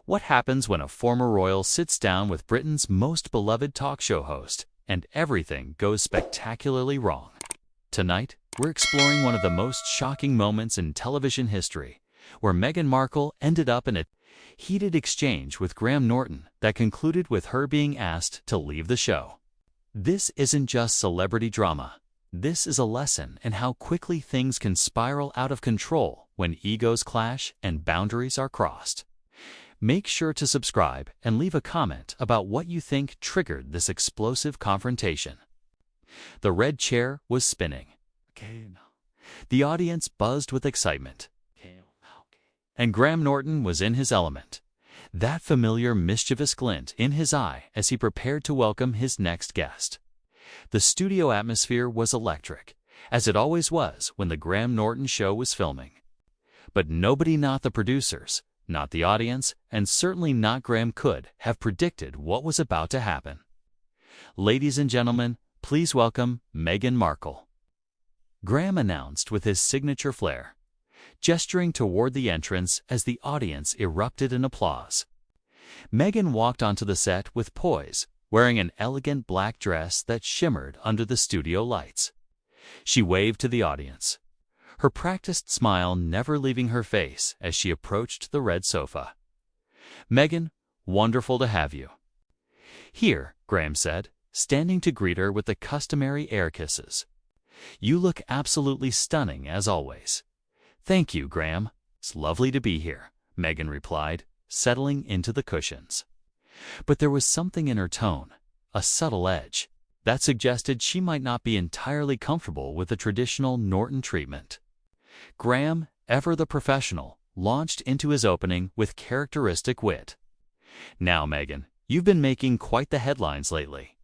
What happens when a former royal sits down with Britain's most beloved talk show host, and everything goes spectacularly wrong? Tonight, we're exploring one of the most shocking moments in television history, where Meghan Markle ended up in a heated exchange with Graham Norton that concluded with her being asked to leave the show. This isn't just celebrity drama. This is a lesson in how quickly things can spiral out of control when egos clash and boundaries are crossed. Make sure to subscribe and leave a comment about what you think triggered this explosive confrontation. The red chair was spinning. The audience buzzed with excitement. And Graham Norton was in his element, that familiar mischievous glint in his eye as he prepared to welcome his next guest. The studio atmosphere was electric, as it always was when the Graham Norton show was filming. But nobody, not the producers, not the audience, and certainly not Graham, could have predicted what was about to happen. Ladies and gentlemen, please welcome Meghan Markle. Graham announced with his signature flair, gesturing toward the entrance as the audience erupted in applause. Meghan walked onto the set with poise, wearing an elegant black dress that shimmered under the studio lights. She waved to the audience, her practiced smile never leaving her face as she approached the red sofa. "Meghan, wonderful to have you here," Graham said, standing to greet her with the customary air kisses. "You look absolutely stunning as always." "Thank you, Graham. It's lovely to be here," Meghan replied, settling into the cushions. But there was something in her tone, a subtle edge, that suggested she might not be entirely comfortable with the traditional Norton treatment. Graham, ever the professional, launched into his opening with characteristic wit. "Now, Meghan, you've been making quite the headlines lately.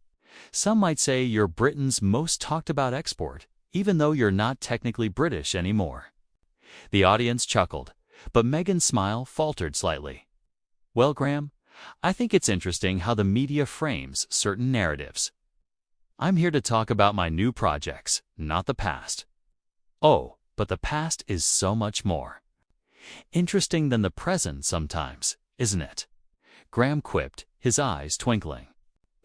Some might say you're Britain's most talked-about export, even though you're not technically British anymore." The audience chuckled, but Meghan's smile faltered slightly. "Well, Graham, I think it's interesting how the media frames certain narratives. I'm here to talk about my new projects, not the past." "Oh, but the past is so much more interesting than the present sometimes, isn't it?" Graham quipped, his eyes twinkling.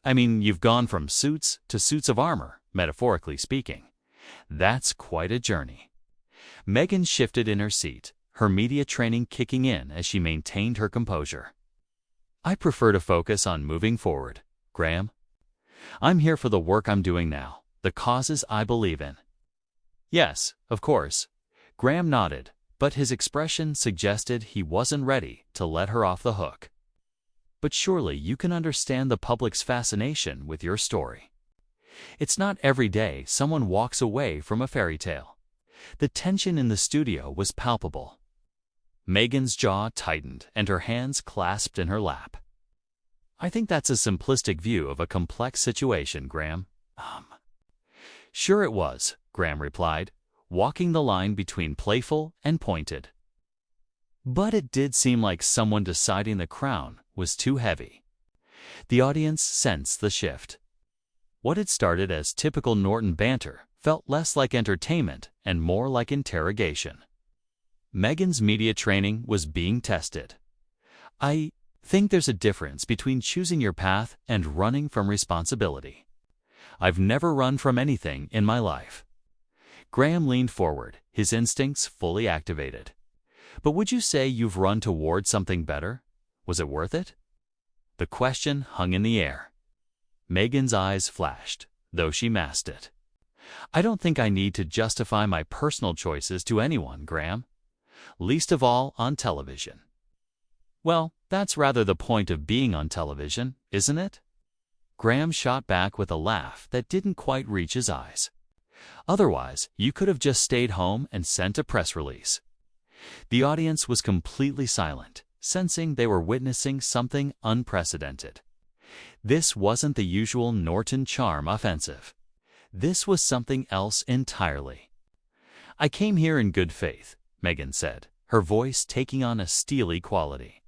"I mean, you've gone from suits to suits of armor, metaphorically speaking. That's quite a journey." Meghan shifted in her seat, her media training kicking in as she maintained her composure. "I prefer to focus on moving forward, Graham. I'm here for the work I'm doing now, the causes I believe in." "Yes, of course." Graham nodded, but his expression suggested he wasn't ready to let her off the hook. "But surely you can understand the public's fascination with your story. It's not every day someone walks away from a fairy tale." The tension in the studio was palpable. Meghan's jaw tightened and her hands clasped in her lap. "I think that's a simplistic view of a complex situation, Graham." "Sure it was," Graham replied, walking the line between playful and pointed. "But it did seem like someone deciding the crown was too heavy." The audience sensed the shift. What had started as typical Norton banter felt less like entertainment and more like interrogation. Meghan's media training was being tested. "I think there's a difference between choosing your path and running from responsibility. I've never run from anything in my life." Graham leaned forward, his instincts fully activated. "But would you say you've run toward something better? Was it worth it?" The question hung in the air. Meghan's eyes flashed, though she masked it. "I don't think I need to justify my personal choices to anyone, Graham. Least of all on television." "Well, that's rather the point of being on television, isn't it?" Graham shot back with a laugh that didn't quite reach his eyes. "Otherwise, you could have just stayed home and sent a press release." The audience was completely silent, sensing they were witnessing something unprecedented. This wasn't the usual Norton charm offensive. This was something else entirely. "I came here in good faith," Meghan said, her voice taking on a steely quality.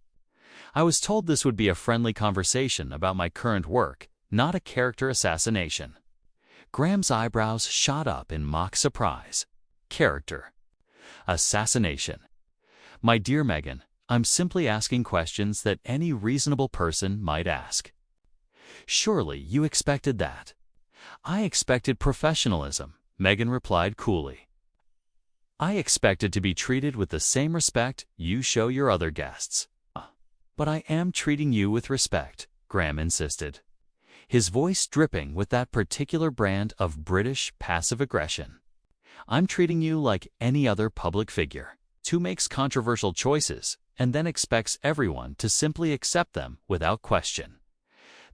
"I was told this would be a friendly conversation about my current work, not a character assassination." Graham's eyebrows shot up in mock surprise. "Character assassination. My dear Meghan, I'm simply asking questions that any reasonable person might ask." "Surely you expected that." "I expected professionalism," Meghan replied coolly. "I expected to be treated with the same respect you show your other guests." "But I am treating you with respect," Graham insisted, his voice dripping with that particular brand of British passive aggression. "I'm treating you like any other public figure who makes controversial choices and then expects everyone to simply accept them without question."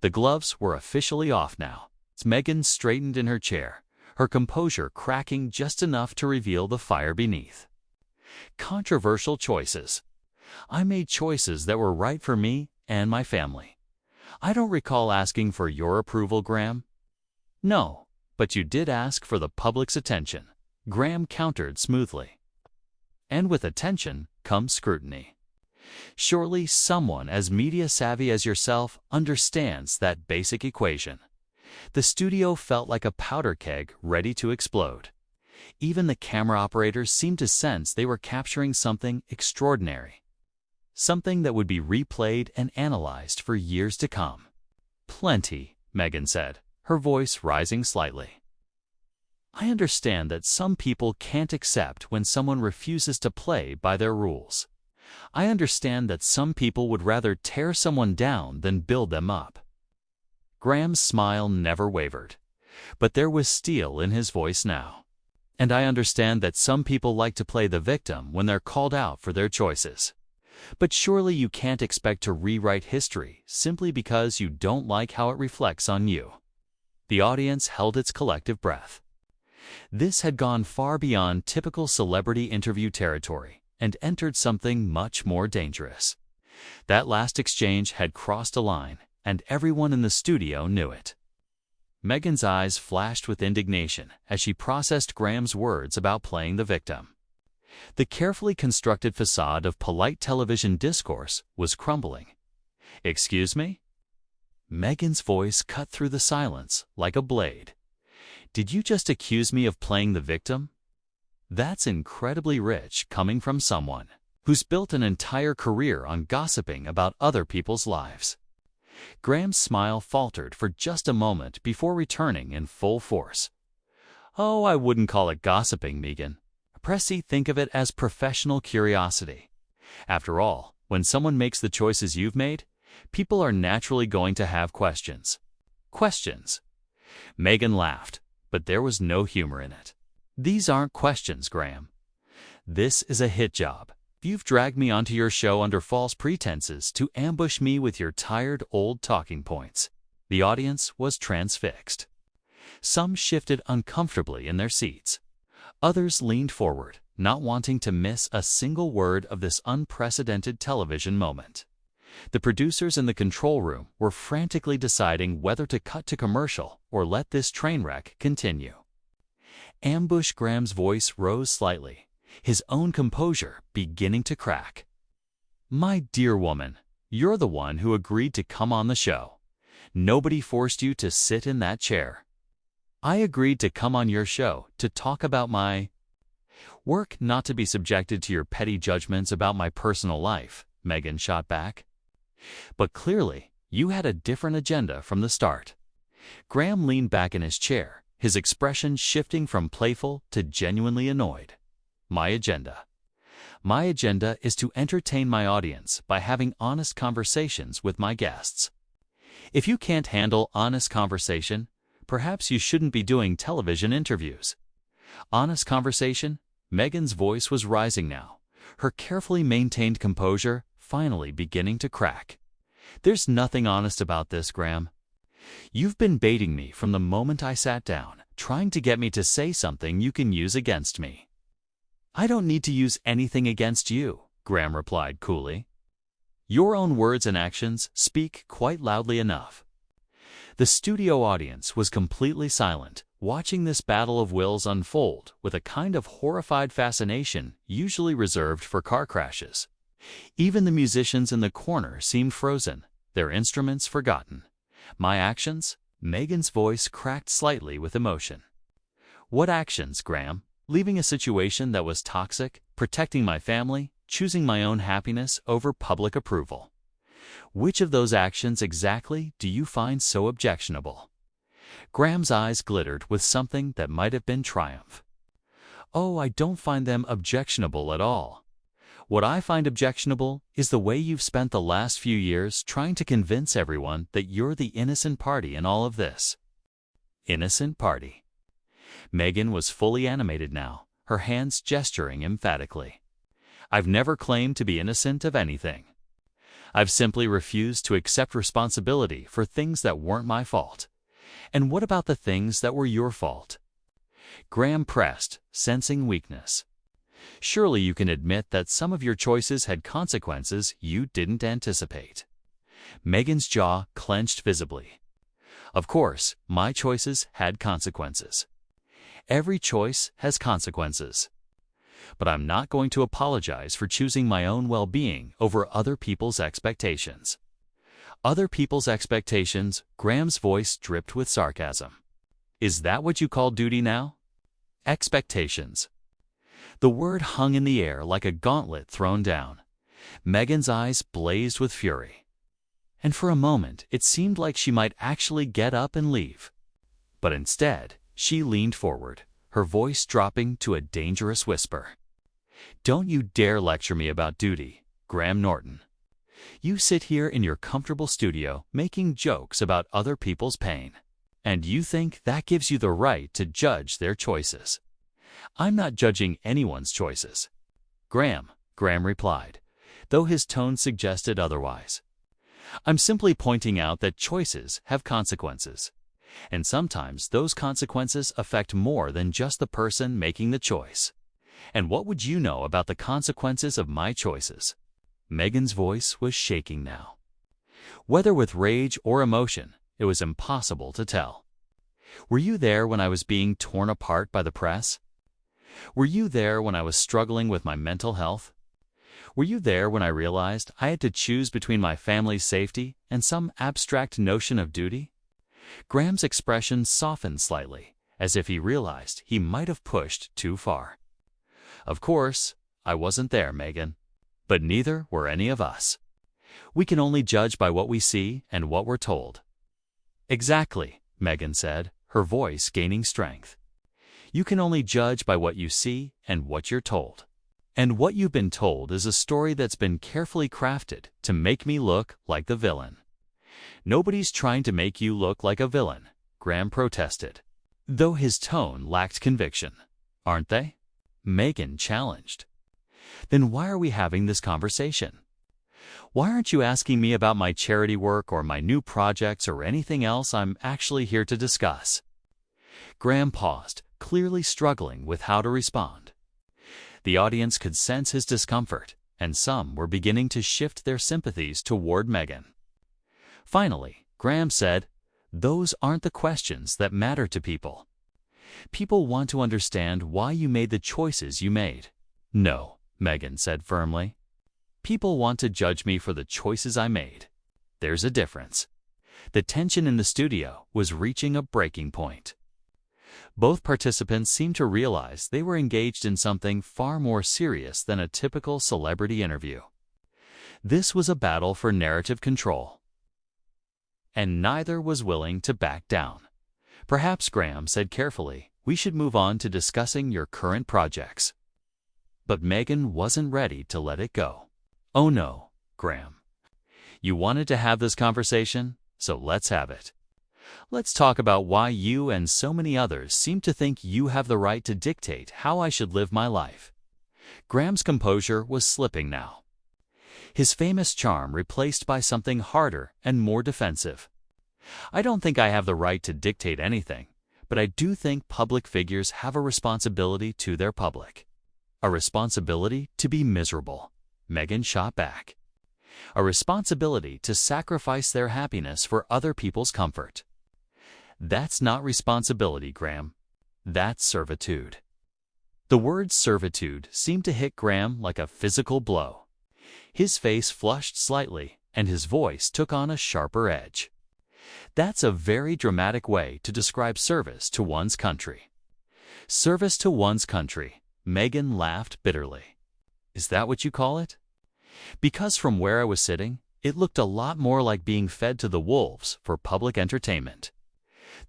The gloves were officially off now. Meghan straightened in her chair, her composure cracking just enough to reveal the fire beneath. "Controversial choices. I made choices that were right for me and my family. I don't recall asking for your approval, Graham." "No, but you did ask for the public's attention," Graham countered smoothly. "And with attention comes scrutiny. Surely someone as media-savvy as yourself understands that basic equation." The studio felt like a powder keg ready to explode. Even the camera operators seemed to sense they were capturing something extraordinary, something that would be replayed and analyzed for years to come. "Plenty," Meghan said, her voice rising slightly. "I understand that some people can't accept when someone refuses to play by their rules. I understand that some people would rather tear someone down than build them up." Graham's smile never wavered, but there was steel in his voice now. "And I understand that some people like to play the victim when they're called out for their choices. But surely you can't expect to rewrite history simply because you don't like how it reflects on you." The audience held its collective breath. This had gone far beyond typical celebrity interview territory and entered something much more dangerous. That last exchange had crossed a line, and everyone in the studio knew it. Meghan's eyes flashed with indignation as she processed Graham's words about playing the victim. The carefully constructed facade of polite television discourse was crumbling. "Excuse me?" Meghan's voice cut through the silence like a blade. "Did you just accuse me of playing the victim? That's incredibly rich coming from someone who's built an entire career on gossiping about other people's lives." Graham's smile faltered for just a moment before returning in full force. "Oh, I wouldn't call it gossiping, Meghan. Pressy, think of it as professional curiosity. After all, when someone makes the choices you've made, people are naturally going to have questions." "Questions?" Meghan laughed, but there was no humor in it. "These aren't questions, Graham. This is a hit job. You've dragged me onto your show under false pretenses to ambush me with your tired old talking points." The audience was transfixed. Some shifted uncomfortably in their seats. Others leaned forward, not wanting to miss a single word of this unprecedented television moment. The producers in the control room were frantically deciding whether to cut to commercial or let this train wreck continue. Ambush Graham's voice rose slightly, his own composure beginning to crack. "My dear woman, you're the one who agreed to come on the show. Nobody forced you to sit in that chair." "I agreed to come on your show to talk about my work, not to be subjected to your petty judgments about my personal life," Meghan shot back. "But clearly, you had a different agenda from the start." Graham leaned back in his chair, his expression shifting from playful to genuinely annoyed. "My agenda? My agenda is to entertain my audience by having honest conversations with my guests. If you can't handle honest conversation, perhaps you shouldn't be doing television interviews." "Honest conversation?" Meghan's voice was rising now, her carefully maintained composure finally beginning to crack. "There's nothing honest about this, Graham. You've been baiting me from the moment I sat down, trying to get me to say something you can use against me." "I don't need to use anything against you," Graham replied coolly. "Your own words and actions speak quite loudly enough." The studio audience was completely silent, watching this battle of wills unfold with a kind of horrified fascination usually reserved for car crashes. Even the musicians in the corner seemed frozen, their instruments forgotten. "My actions?" Meghan's voice cracked slightly with emotion. "What actions, Graham? Leaving a situation that was toxic, protecting my family, choosing my own happiness over public approval. Which of those actions exactly do you find so objectionable? Graham's eyes glittered with something that might have been triumph. Oh, I don't find them objectionable at all. What I find objectionable is the way you've spent the last few years trying to convince everyone that you're the innocent party in all of this. Innocent party. Meghan was fully animated now, her hands gesturing emphatically. I've never claimed to be innocent of anything. I've simply refused to accept responsibility for things that weren't my fault. And what about the things that were your fault? Graham pressed, sensing weakness. Surely you can admit that some of your choices had consequences you didn't anticipate. Meghan's jaw clenched visibly. Of course, my choices had consequences. Every choice has consequences. But I'm not going to apologize for choosing my own well-being over other people's expectations. Other people's expectations, Graham's voice dripped with sarcasm. Is that what you call duty now? Expectations. The word hung in the air like a gauntlet thrown down. Meghan's eyes blazed with fury. And for a moment, it seemed like she might actually get up and leave. But instead, she leaned forward, her voice dropping to a dangerous whisper. Don't you dare lecture me about duty, Graham Norton. You sit here in your comfortable studio making jokes about other people's pain, and you think that gives you the right to judge their choices. I'm not judging anyone's choices. Graham replied, though his tone suggested otherwise. I'm simply pointing out that choices have consequences, and sometimes those consequences affect more than just the person making the choice. And what would you know about the consequences of my choices? Meghan's voice was shaking now. Whether with rage or emotion, it was impossible to tell. Were you there when I was being torn apart by the press? Were you there when I was struggling with my mental health? Were you there when I realized I had to choose between my family's safety and some abstract notion of duty? Graham's expression softened slightly, as if he realized he might have pushed too far. Of course, I wasn't there, Meghan. But neither were any of us. We can only judge by what we see and what we're told. Exactly, Meghan said, her voice gaining strength. You can only judge by what you see and what you're told. And what you've been told is a story that's been carefully crafted to make me look like the villain. Nobody's trying to make you look like a villain, Graham protested, though his tone lacked conviction. Aren't they? Meghan challenged. Then why are we having this conversation? Why aren't you asking me about my charity work or my new projects or anything else I'm actually here to discuss? Graham paused, clearly struggling with how to respond. The audience could sense his discomfort, and some were beginning to shift their sympathies toward Meghan. Finally, Graham said, "Those aren't the questions that matter to people. People want to understand why you made the choices you made." "No," Meghan said firmly. "People want to judge me for the choices I made. There's a difference." The tension in the studio was reaching a breaking point. Both participants seemed to realize they were engaged in something far more serious than a typical celebrity interview. This was a battle for narrative control, and neither was willing to back down. Perhaps, Graham said carefully, we should move on to discussing your current projects. But Meghan wasn't ready to let it go. "Oh no, Graham. You wanted to have this conversation, so let's have it. Let's talk about why you and so many others seem to think you have the right to dictate how I should live my life." Graham's composure was slipping now, his famous charm replaced by something harder and more defensive. "I don't think I have the right to dictate anything, but I do think public figures have a responsibility to their public. A responsibility to be miserable," Meghan shot back. "A responsibility to sacrifice their happiness for other people's comfort. That's not responsibility, Graham. That's servitude." The word servitude seemed to hit Graham like a physical blow. His face flushed slightly, and his voice took on a sharper edge. "That's a very dramatic way to describe service to one's country." Service to one's country, Meghan laughed bitterly. Is that what you call it? Because from where I was sitting, it looked a lot more like being fed to the wolves for public entertainment.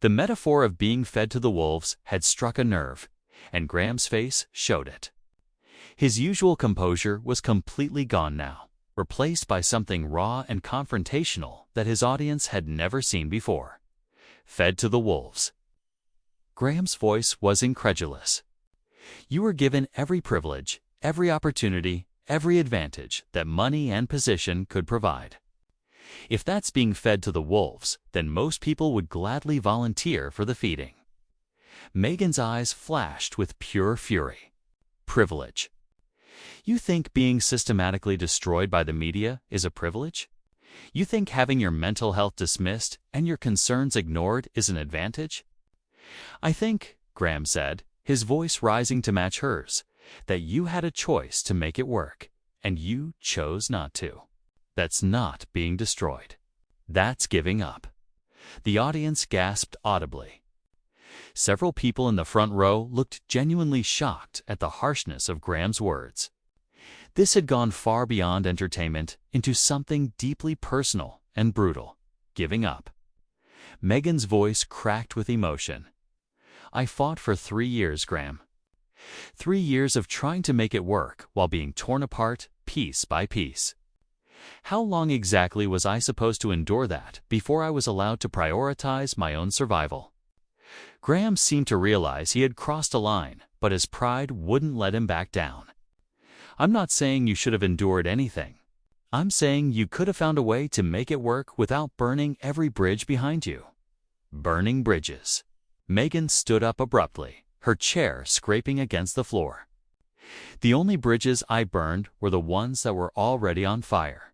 The metaphor of being fed to the wolves had struck a nerve, and Graham's face showed it. His usual composure was completely gone now, replaced by something raw and confrontational that his audience had never seen before. Fed to the wolves. Graham's voice was incredulous. You were given every privilege, every opportunity, every advantage that money and position could provide. If that's being fed to the wolves, then most people would gladly volunteer for the feeding. Meghan's eyes flashed with pure fury. Privilege. You think being systematically destroyed by the media is a privilege? You think having your mental health dismissed and your concerns ignored is an advantage? I think, Graham said, his voice rising to match hers, that you had a choice to make it work, and you chose not to. That's not being destroyed. That's giving up. The audience gasped audibly. Several people in the front row looked genuinely shocked at the harshness of Graham's words. This had gone far beyond entertainment into something deeply personal and brutal. Giving up. Meghan's voice cracked with emotion. I fought for 3 years, Graham. 3 years of trying to make it work while being torn apart piece by piece. How long exactly was I supposed to endure that before I was allowed to prioritize my own survival? Graham seemed to realize he had crossed a line, but his pride wouldn't let him back down. I'm not saying you should have endured anything. I'm saying you could have found a way to make it work without burning every bridge behind you. Burning bridges. Meghan stood up abruptly, her chair scraping against the floor. The only bridges I burned were the ones that were already on fire.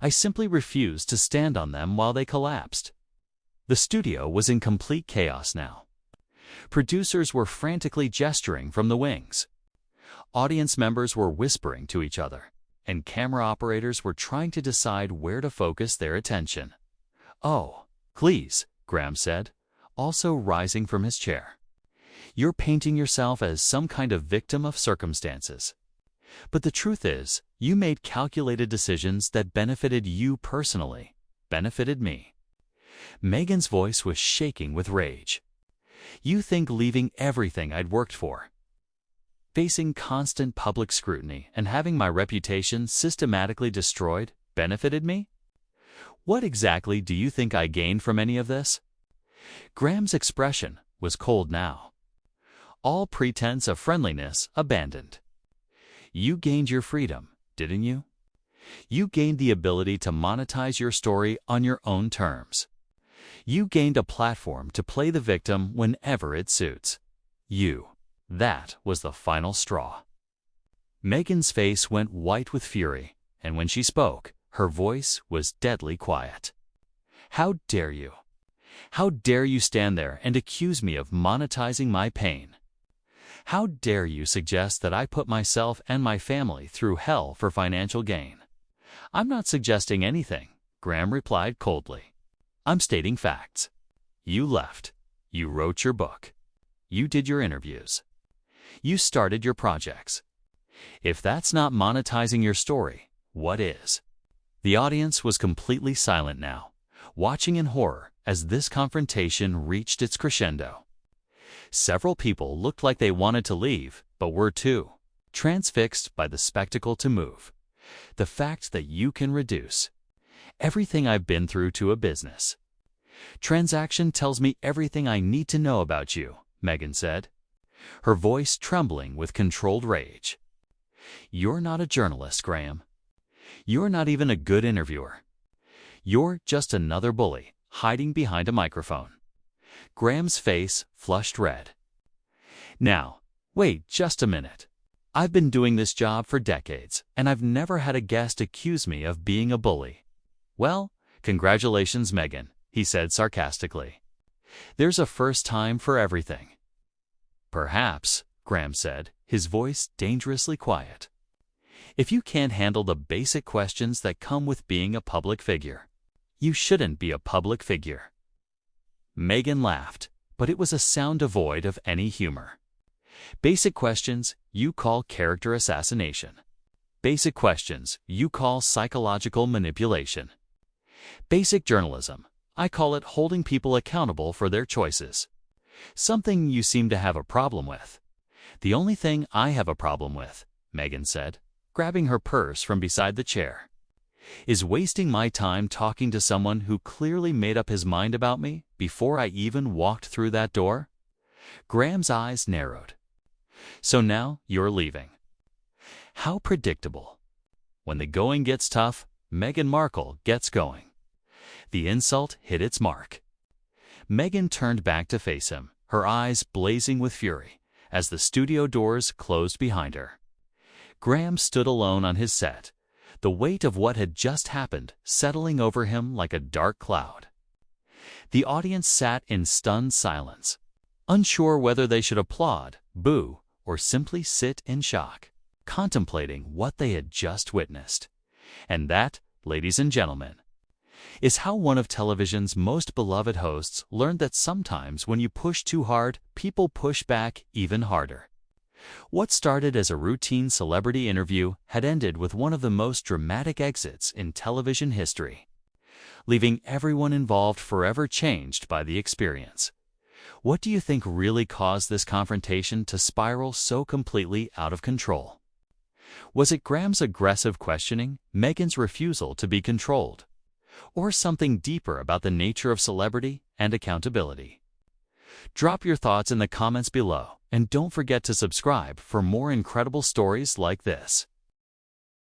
I simply refused to stand on them while they collapsed. The studio was in complete chaos now. Producers were frantically gesturing from the wings. Audience members were whispering to each other, and camera operators were trying to decide where to focus their attention. Oh, please, Graham said, also rising from his chair. You're painting yourself as some kind of victim of circumstances. But the truth is, you made calculated decisions that benefited you personally, benefited me. Meghan's voice was shaking with rage. You think leaving everything I'd worked for, facing constant public scrutiny and having my reputation systematically destroyed, benefited me? What exactly do you think I gained from any of this? Graham's expression was cold now. All pretense of friendliness abandoned. You gained your freedom, didn't you? You gained the ability to monetize your story on your own terms. You gained a platform to play the victim whenever it suits. That was the final straw. Meghan's face went white with fury, and when she spoke, her voice was deadly quiet. How dare you? How dare you stand there and accuse me of monetizing my pain? How dare you suggest that I put myself and my family through hell for financial gain? I'm not suggesting anything, Graham replied coldly. I'm stating facts. You left. You wrote your book. You did your interviews. You started your projects. If that's not monetizing your story, what is? The audience was completely silent now, watching in horror as this confrontation reached its crescendo. Several people looked like they wanted to leave, but were too transfixed by the spectacle to move. The fact that you can reduce everything I've been through to a business transaction tells me everything I need to know about you, Meghan said, her voice trembling with controlled rage. You're not a journalist, Graham. You're not even a good interviewer. You're just another bully hiding behind a microphone. Graham's face flushed red. Now, wait just a minute. I've been doing this job for decades, and I've never had a guest accuse me of being a bully. Well, congratulations, Meghan, he said sarcastically. There's a first time for everything. Perhaps, Graham said, his voice dangerously quiet. If you can't handle the basic questions that come with being a public figure, you shouldn't be a public figure. Meghan laughed, but it was a sound devoid of any humor. Basic questions you call character assassination. Basic questions you call psychological manipulation. Basic journalism. I call it holding people accountable for their choices. Something you seem to have a problem with. The only thing I have a problem with, Meghan said, grabbing her purse from beside the chair, is wasting my time talking to someone who clearly made up his mind about me before I even walked through that door. Graham's eyes narrowed. So now you're leaving. How predictable. When the going gets tough, Meghan Markle gets going. The insult hit its mark. Meghan turned back to face him, her eyes blazing with fury, as the studio doors closed behind her. Graham stood alone on his set, the weight of what had just happened settling over him like a dark cloud. The audience sat in stunned silence, unsure whether they should applaud, boo, or simply sit in shock, contemplating what they had just witnessed. And that, ladies and gentlemen, is how one of television's most beloved hosts learned that sometimes when you push too hard, people push back even harder. What started as a routine celebrity interview had ended with one of the most dramatic exits in television history, leaving everyone involved forever changed by the experience. What do you think really caused this confrontation to spiral so completely out of control? Was it Graham's aggressive questioning, Meghan's refusal to be controlled, or something deeper about the nature of celebrity and accountability? Drop your thoughts in the comments below, and don't forget to subscribe for more incredible stories like this.